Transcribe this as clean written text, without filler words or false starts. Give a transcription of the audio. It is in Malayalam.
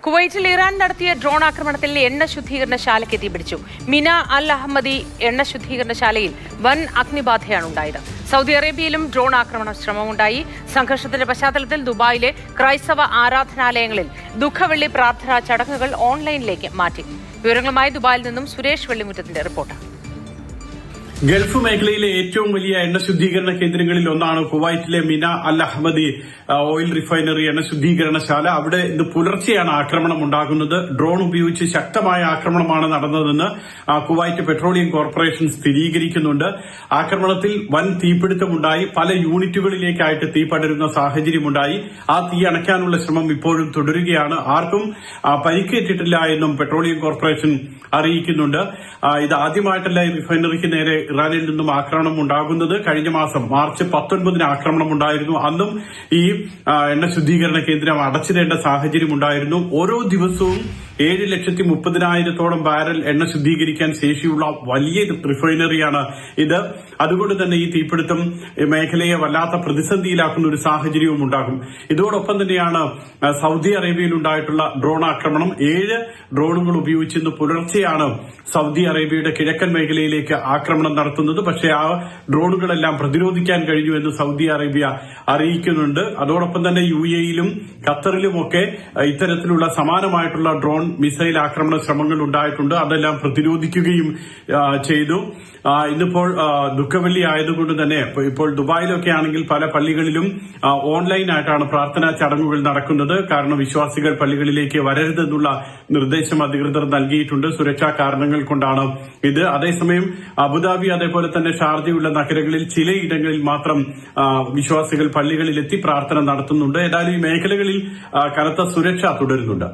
കുവൈറ്റിൽ ഇറാൻ നടത്തിയ ഡ്രോൺ ആക്രമണത്തിൽ എണ്ണ ശുദ്ധീകരണശാലയ്ക്ക് തീപിടിച്ചു. മിന അൽ അഹമ്മദി എണ്ണ ശുദ്ധീകരണശാലയിൽ വൻ അഗ്നിബാധയാണ് ഉണ്ടായത്. സൗദി അറേബ്യയിലും ഡ്രോൺ ആക്രമണ ശ്രമമുണ്ടായി. സംഘർഷത്തിന്റെ പശ്ചാത്തലത്തിൽ ദുബായിലെ ക്രൈസ്തവ ആരാധനാലയങ്ങളിൽ ദുഃഖവെള്ളി പ്രാർത്ഥനാ ചടങ്ങുകൾ ഓൺലൈനിലേക്ക് മാറ്റി. വിവരങ്ങളുമായി ദുബായിൽ നിന്നും സുരേഷ് വെള്ളിമുറ്റത്തിന്റെ റിപ്പോർട്ട്. ഗൾഫ് മേഖലയിലെ ഏറ്റവും വലിയ എണ്ണ ശുദ്ധീകരണ കേന്ദ്രങ്ങളിൽ ഒന്നാണ് കുവൈറ്റിലെ മിന അൽ അഹമ്മദി ഓയിൽ റിഫൈനറി എണ്ണ ശുദ്ധീകരണശാല. അവിടെ ഇന്ന് പുലർച്ചെയാണ് ആക്രമണം ഉണ്ടാകുന്നത്. ഡ്രോൺ ഉപയോഗിച്ച് ശക്തമായ ആക്രമണമാണ് നടന്നതെന്ന് കുവൈറ്റ് പെട്രോളിയം കോർപ്പറേഷൻ സ്ഥിരീകരിക്കുന്നുണ്ട്. ആക്രമണത്തിൽ വൻ തീപിടുത്തമുണ്ടായി. പല യൂണിറ്റുകളിലേക്കായിട്ട് തീ പടരുന്ന സാഹചര്യമുണ്ടായി. ആ തീ അണയ്ക്കാനുള്ള ശ്രമം ഇപ്പോഴും തുടരുകയാണ്. ആർക്കും പരിക്കേറ്റിട്ടില്ല എന്നും പെട്രോളിയം കോർപ്പറേഷൻ അറിയിക്കുന്നുണ്ട്. ഇത് ആദ്യമായിട്ടല്ല ഈ റിഫൈനറിക്ക് നേരെ ഇറാനിൽ നിന്നും ആക്രമണം ഉണ്ടാകുന്നത്. കഴിഞ്ഞ മാസം മാർച്ച് 19 ആക്രമണം ഉണ്ടായിരുന്നു. അന്നും ഈ എണ്ണ ശുദ്ധീകരണ കേന്ദ്രം അടച്ചിടേണ്ട സാഹചര്യം ഉണ്ടായിരുന്നു. ഓരോ ദിവസവും 7,30,000 ബാരൽ എണ്ണ ശുദ്ധീകരിക്കാൻ ശേഷിയുള്ള വലിയ റിഫൈനറിയാണ് ഇത്. അതുകൊണ്ട് തന്നെ ഈ തീപിടുത്തം മേഖലയെ വല്ലാത്ത പ്രതിസന്ധിയിലാക്കുന്ന ഒരു സാഹചര്യവും ഉണ്ടാകും. ഇതോടൊപ്പം തന്നെയാണ് സൗദി അറേബ്യയിൽ ഉണ്ടായിട്ടുള്ള ഡ്രോൺ ആക്രമണം. 7 ഡ്രോണുകൾ ഉപയോഗിച്ച് ഇന്ന് പുലർച്ചെയാണ് സൗദി അറേബ്യയുടെ കിഴക്കൻ മേഖലയിലേക്ക് ആക്രമണം നടത്തുന്നത്. പക്ഷേ ആ ഡ്രോണുകളെല്ലാം പ്രതിരോധിക്കാൻ കഴിഞ്ഞു എന്ന് സൗദി അറേബ്യ അറിയിക്കുന്നുണ്ട്. അതോടൊപ്പം തന്നെ UAE-യിലും ഖത്തറിലുമൊക്കെ ഇത്തരത്തിലുള്ള സമാനമായിട്ടുള്ള ഡ്രോൺ മിസൈൽ ആക്രമണ ശ്രമങ്ങൾ ഉണ്ടായിട്ടുണ്ട്. അതെല്ലാം പ്രതിരോധിക്കുകയും ചെയ്തു. ഇന്നിപ്പോൾ ദുഃഖവെള്ളി ആയതുകൊണ്ട് തന്നെ ഇപ്പോൾ ദുബായിലൊക്കെ ആണെങ്കിൽ പല പള്ളികളിലും ഓൺലൈനായിട്ടാണ് പ്രാർത്ഥനാ ചടങ്ങുകൾ നടക്കുന്നത്. കാരണം വിശ്വാസികൾ പള്ളികളിലേക്ക് വരരുതെന്നുള്ള നിർദ്ദേശം അധികൃതർ നൽകിയിട്ടുണ്ട്. സുരക്ഷാ കാരണങ്ങൾ കൊണ്ടാണ് ഇത്. അതേസമയം അബുദാബി അതേപോലെ തന്നെ ഷാർജയുള്ള നഗരങ്ങളിൽ ചിലയിടങ്ങളിൽ മാത്രം വിശ്വാസികൾ പള്ളികളിലെത്തി പ്രാർത്ഥന നടത്തുന്നുണ്ട്. ഏതായാലും ഈ മേഖലകളിൽ കനത്ത സുരക്ഷ തുടരുന്നുണ്ട്.